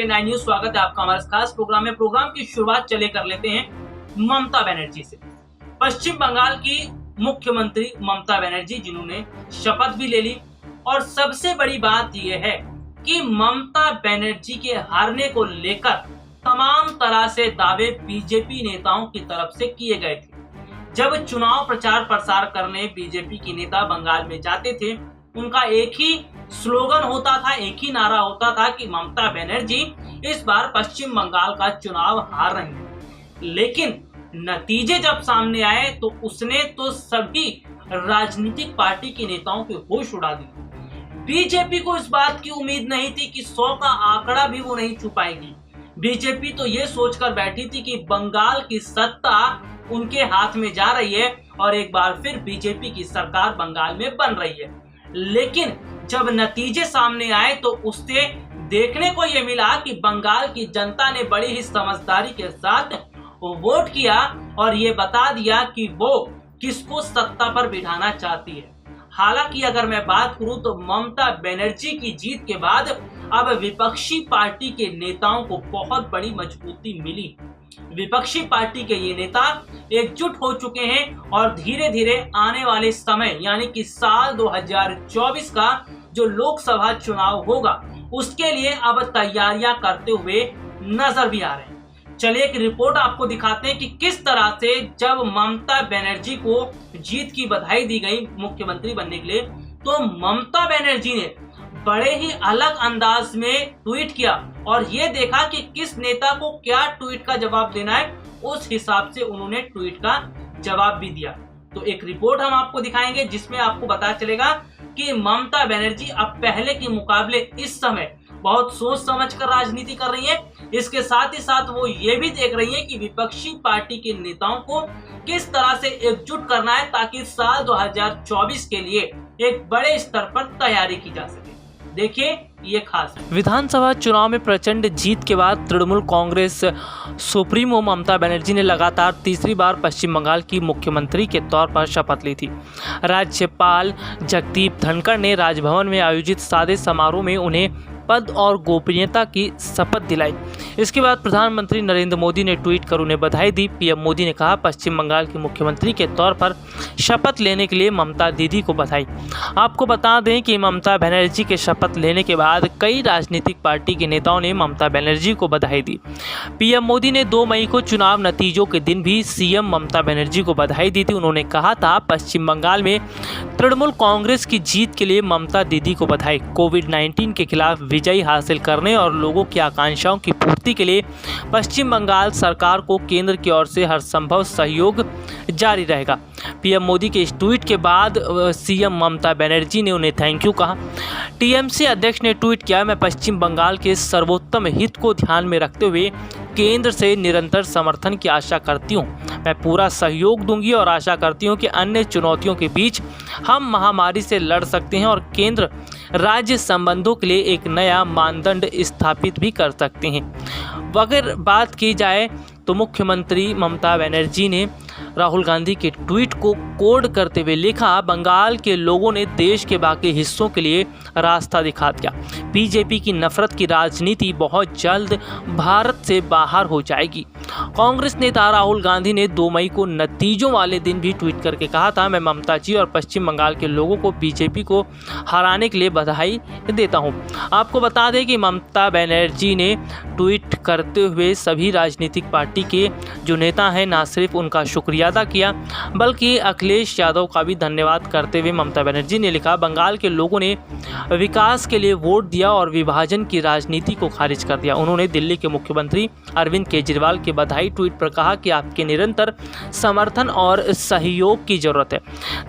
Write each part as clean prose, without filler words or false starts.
9 news स्वागत है आपका हमारे खास प्रोग्राम में। प्रोग्राम की शुरुआत चले कर लेते हैं ममता बनर्जी से। पश्चिम बंगाल की मुख्यमंत्री ममता बनर्जी, जिन्होंने शपथ भी ले ली और सबसे बड़ी बात यह है कि ममता बनर्जी के हारने को लेकर तमाम तरह से दावे बीजेपी नेताओं की तरफ से किए गए थे। जब चुनाव प्रचार प्रसार करने बीजेपी के नेता बंगाल में जाते थे, उनका एक ही स्लोगन होता था, एक ही नारा होता था कि ममता बनर्जी इस बार पश्चिम बंगाल का चुनाव हार रही है। लेकिन नतीजे जब सामने आए तो उसने तो सभी राजनीतिक पार्टी के नेताओं के होश उड़ा दिए। बीजेपी को इस बात की उम्मीद नहीं थी कि 100 का आंकड़ा भी वो नहीं छू पाएगी। बीजेपी तो ये सोचकर बैठी थी कि बंगाल की सत्ता उनके हाथ में जा रही है और एक बार फिर बीजेपी की सरकार बंगाल में बन रही है। लेकिन जब नतीजे सामने आए तो उससे देखने को यह मिला कि बंगाल की जनता ने बड़ी ही समझदारी के साथ वोट किया और ये बता दिया कि वो किसको सत्ता पर बिठाना चाहती है। हालांकि अगर मैं बात करूं तो ममता बनर्जी की जीत के बाद अब विपक्षी पार्टी के नेताओं को बहुत बड़ी मजबूती मिली। विपक्षी पार्टी के ये नेता एकजुट हो चुके हैं और धीरे धीरे आने वाले समय यानी कि साल 2024 का जो लोकसभा चुनाव होगा उसके लिए अब तैयारियां करते हुए नजर भी आ रहे हैं। चलिए एक रिपोर्ट आपको दिखाते हैं कि किस तरह से जब ममता बनर्जी को जीत की बधाई दी गई मुख्यमंत्री बनने के लिए, तो ममता बनर्जी ने बड़े ही अलग अंदाज में ट्वीट किया और ये देखा कि किस नेता को क्या ट्वीट का जवाब देना है, उस हिसाब से उन्होंने ट्वीट का जवाब भी दिया। तो एक रिपोर्ट हम आपको दिखाएंगे जिसमें आपको पता चलेगा कि ममता बनर्जी अब पहले के मुकाबले इस समय बहुत सोच समझ कर राजनीति कर रही है। इसके साथ ही साथ वो ये भी देख रही है कि विपक्षी पार्टी के नेताओं को किस तरह से एकजुट करना है ताकि साल 2024 के लिए एक बड़े स्तर पर तैयारी की जा सके। देखिए ये खास है। विधानसभा चुनाव में प्रचंड जीत के बाद तृणमूल कांग्रेस सुप्रीमो ममता बनर्जी ने लगातार तीसरी बार पश्चिम बंगाल की मुख्यमंत्री के तौर पर शपथ ली थी। राज्यपाल जगदीप धनखड़ ने राजभवन में आयोजित सादे समारोह में उन्हें पद और गोपनीयता की शपथ दिलाई। इसके बाद प्रधानमंत्री नरेंद्र मोदी ने ट्वीट कर उन्हें बधाई दी। पीएम मोदी ने कहा, पश्चिम बंगाल के मुख्यमंत्री के तौर पर शपथ लेने के लिए ममता दीदी को बधाई। आपको बता दें कि ममता बनर्जी के शपथ लेने के बाद कई राजनीतिक पार्टी के नेताओं ने ममता बनर्जी को बधाई दी। पीएम मोदी ने 2 मई को चुनाव नतीजों के दिन भी सीएम ममता बनर्जी को बधाई दी थी। उन्होंने कहा था, पश्चिम बंगाल में तृणमूल कांग्रेस की जीत के लिए ममता दीदी को बधाई। कोविड-19 के खिलाफ विजय हासिल करने और लोगों की आकांक्षाओं की पूर्ति के लिए पश्चिम बंगाल सरकार को केंद्र की ओर से हर संभव सहयोग जारी रहेगा। पीएम मोदी के इस ट्वीट के बाद सीएम ममता बनर्जी ने उन्हें थैंक यू कहा। टीएमसी अध्यक्ष ने ट्वीट किया, मैं पश्चिम बंगाल के सर्वोत्तम हित को ध्यान में रखते हुए केंद्र से निरंतर समर्थन की आशा करती हूँ। मैं पूरा सहयोग दूंगी और आशा करती हूँ कि अन्य चुनौतियों के बीच हम महामारी से लड़ सकते हैं और केंद्र राज्य संबंधों के लिए एक नया मानदंड स्थापित भी कर सकते हैं। अगर बात की जाए तो मुख्यमंत्री ममता बनर्जी ने राहुल गांधी के ट्वीट को कोड करते हुए लिखा, बंगाल के लोगों ने देश के बाकी हिस्सों के लिए रास्ता दिखा दिया। बीजेपी की नफरत की राजनीति बहुत जल्द भारत से बाहर हो जाएगी। कांग्रेस नेता राहुल गांधी ने 2 मई को नतीजों वाले दिन भी ट्वीट करके कहा था, मैं ममता जी और पश्चिम बंगाल के लोगों को बीजेपी को हराने के लिए बधाई देता हूं। आपको बता दें कि ममता बनर्जी ने ट्वीट करते हुए सभी राजनीतिक पार्टी के जो नेता हैं न सिर्फ उनका शुक्रिया अदा किया बल्कि अखिलेश यादव का भी धन्यवाद करते हुए ममता बनर्जी ने लिखा, बंगाल के लोगों ने विकास के लिए वोट दिया और विभाजन की राजनीति को खारिज कर दिया। उन्होंने दिल्ली के मुख्यमंत्री अरविंद केजरीवाल के बधाई ट्वीट पर कहा कि आपके निरंतर समर्थन और सहयोग की जरूरत है।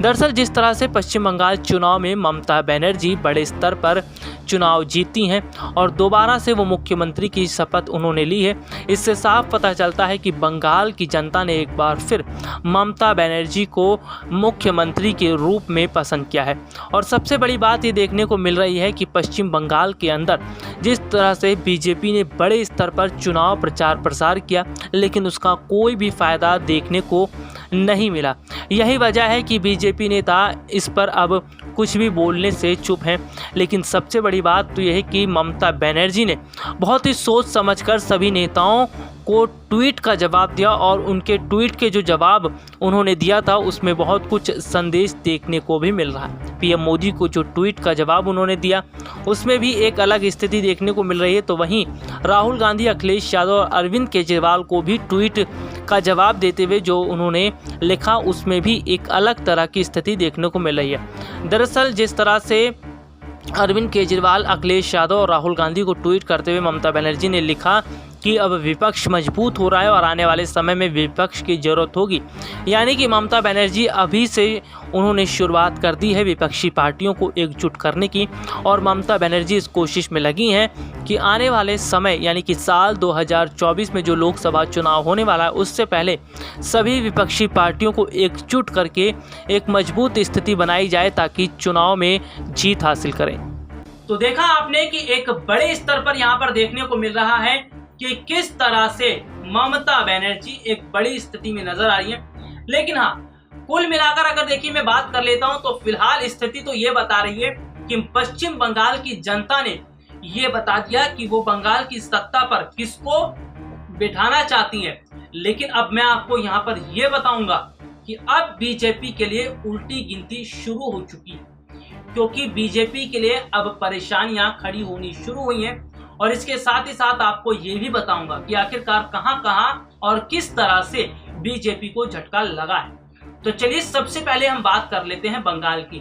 दरअसल जिस तरह से पश्चिम बंगाल चुनाव में ममता बनर्जी बड़े स्तर पर चुनाव जीती हैं और दोबारा से वो मुख्यमंत्री की शपथ उन्होंने ली है, इससे साफ पता चलता है कि बंगाल की जनता ने एक बार फिर ममता बनर्जी को मुख्यमंत्री के रूप में पसंद किया है। और सबसे बड़ी बात ये देखने को मिल रही है कि पश्चिम बंगाल के अंदर जिस तरह से बीजेपी ने बड़े स्तर पर चुनाव प्रचार प्रसार किया लेकिन उसका कोई भी फायदा देखने को नहीं मिला। यही वजह है कि बीजेपी नेता इस पर अब कुछ भी बोलने से चुप हैं। लेकिन सबसे बड़ी बात तो यह है कि ममता बनर्जी ने बहुत ही सोच समझकर सभी नेताओं को ट्वीट का जवाब दिया और उनके ट्वीट के जो जवाब उन्होंने दिया था उसमें बहुत कुछ संदेश देखने को भी मिल रहा है। पीएम मोदी को जो ट्वीट का जवाब उन्होंने दिया उसमें भी एक अलग स्थिति देखने को मिल रही है, तो वहीं राहुल गांधी, अखिलेश यादव और अरविंद केजरीवाल को भी ट्वीट का जवाब देते हुए जो उन्होंने लिखा उसमें भी एक अलग तरह की स्थिति देखने को मिल रही है। दरअसल जिस तरह से अरविंद केजरीवाल, अखिलेश यादव और राहुल गांधी को ट्वीट करते हुए ममता बनर्जी ने लिखा कि अब विपक्ष मजबूत हो रहा है और आने वाले समय में विपक्ष की ज़रूरत होगी, यानी कि ममता बनर्जी अभी से उन्होंने शुरुआत कर दी है विपक्षी पार्टियों को एकजुट करने की। और ममता बनर्जी इस कोशिश में लगी हैं कि आने वाले समय यानी कि साल 2024 में जो लोकसभा चुनाव होने वाला है उससे पहले सभी विपक्षी पार्टियों को एकजुट करके एक मजबूत स्थिति बनाई जाए ताकि चुनाव में जीत हासिल करें। तो देखा आपने कि एक बड़े स्तर पर यहाँ पर देखने को मिल रहा है कि किस तरह से ममता बनर्जी एक बड़ी स्थिति में नजर आ रही है। लेकिन हाँ, कुल मिलाकर अगर देखिए मैं बात कर लेता हूं तो फिलहाल स्थिति तो ये बता रही है कि पश्चिम बंगाल की जनता ने ये बता दिया कि वो बंगाल की सत्ता पर किसको बिठाना चाहती है। लेकिन अब मैं आपको यहाँ पर ये बताऊंगा कि अब बीजेपी के लिए उल्टी गिनती शुरू हो चुकी है, क्योंकि बीजेपी के लिए अब परेशानियां खड़ी होनी शुरू हुई हैं। और इसके साथ ही साथ आपको ये भी बताऊंगा कि आखिरकार कहां और किस तरह से बीजेपी को झटका लगा है। तो चलिए सबसे पहले हम बात कर लेते हैं बंगाल की।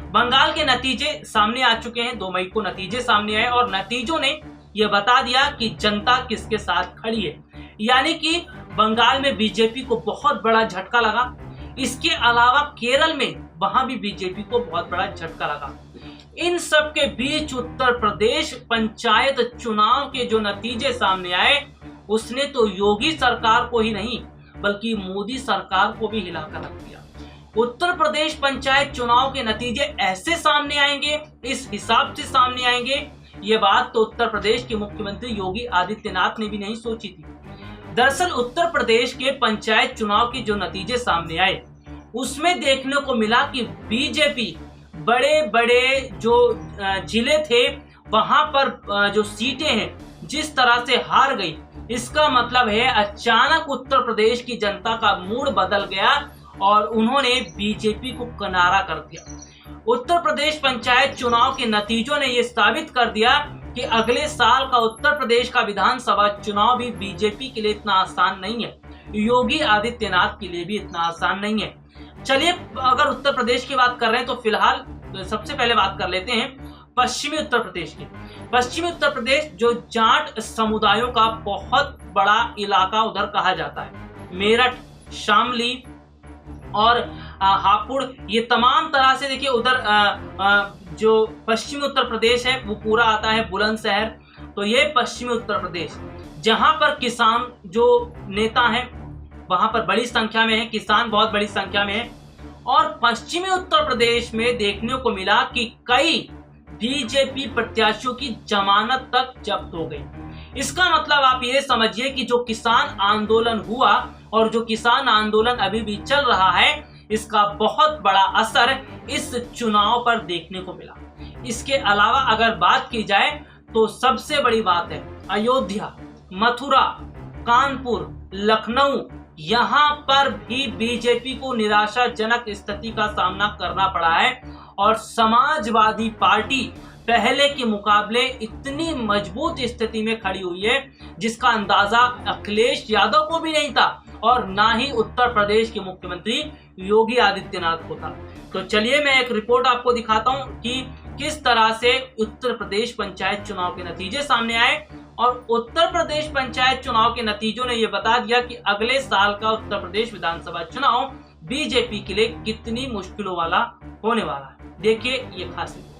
बंगाल के नतीजे सामने आ चुके हैं। 2 मई को नतीजे सामने आए और नतीजों ने यह बता दिया कि जनता किसके साथ खड़ी है, यानी कि बंगाल में बीजेपी को बहुत बड़ा झटका लगा। इसके अलावा केरल में वहां भी बीजेपी को बहुत बड़ा झटका लगा। इन सब के बीच उत्तर प्रदेश पंचायत चुनाव के जो नतीजे सामने आए उसने तो योगी सरकार को ही नहीं बल्कि मोदी सरकार को भी हिलाकर रख दिया। उत्तर प्रदेश पंचायत चुनाव के नतीजे ऐसे सामने आएंगे, इस हिसाब से सामने आएंगे, ये बात तो उत्तर प्रदेश के मुख्यमंत्री योगी आदित्यनाथ ने भी नहीं सोची थी। दरअसल उत्तर प्रदेश के पंचायत चुनाव के जो नतीजे सामने आए उसमें देखने को मिला कि बीजेपी बड़े बड़े जो जिले थे वहां पर जो सीटें हैं जिस तरह से हार गई, इसका मतलब है अचानक उत्तर प्रदेश की जनता का मूड बदल गया और उन्होंने बीजेपी को किनारा कर दिया। उत्तर प्रदेश पंचायत चुनाव के नतीजों ने यह साबित कर दिया कि अगले साल का उत्तर प्रदेश का विधानसभा चुनाव भी बीजेपी के लिए इतना आसान नहीं है, योगी आदित्यनाथ के लिए भी इतना आसान नहीं है। चलिए अगर उत्तर प्रदेश की बात कर रहे हैं तो फिलहाल सबसे पहले बात कर लेते हैं पश्चिमी उत्तर प्रदेश की। पश्चिमी उत्तर प्रदेश जो जाट समुदायों का बहुत बड़ा इलाका उधर कहा जाता है, मेरठ, शामली और हापुड़, ये तमाम तरह से देखिए उधर जो पश्चिमी उत्तर प्रदेश है वो पूरा आता है बुलंदशहर। तो ये पश्चिमी उत्तर प्रदेश जहां पर किसान जो नेता हैं वहां पर बड़ी संख्या में है, किसान बहुत बड़ी संख्या में है। और पश्चिमी उत्तर प्रदेश में देखने को मिला कि कई बीजेपी प्रत्याशियों की जमानत तक जब्त हो गई। इसका मतलब आप ये समझिए कि जो किसान आंदोलन हुआ और जो किसान आंदोलन अभी भी चल रहा है, इसका बहुत बड़ा असर इस चुनाव पर देखने को मिला। इसके अलावा अगर बात की जाए तो सबसे बड़ी बात है अयोध्या, मथुरा, कानपुर, लखनऊ, यहाँ पर भी बीजेपी को निराशाजनक स्थिति का सामना करना पड़ा है और समाजवादी पार्टी पहले के मुकाबले इतनी मजबूत स्थिति में खड़ी हुई है जिसका अंदाजा अखिलेश यादव को भी नहीं था और ना ही उत्तर प्रदेश के मुख्यमंत्री योगी आदित्यनाथ को था। तो चलिए मैं एक रिपोर्ट आपको दिखाता हूं कि किस तरह से उत्तर प्रदेश पंचायत चुनाव के नतीजे सामने आए और उत्तर प्रदेश पंचायत चुनाव के नतीजों ने यह बता दिया कि अगले साल का उत्तर प्रदेश विधानसभा चुनाव बीजेपी के लिए कितनी मुश्किलों वाला होने वाला है। देखिए ये खास रिपोर्ट।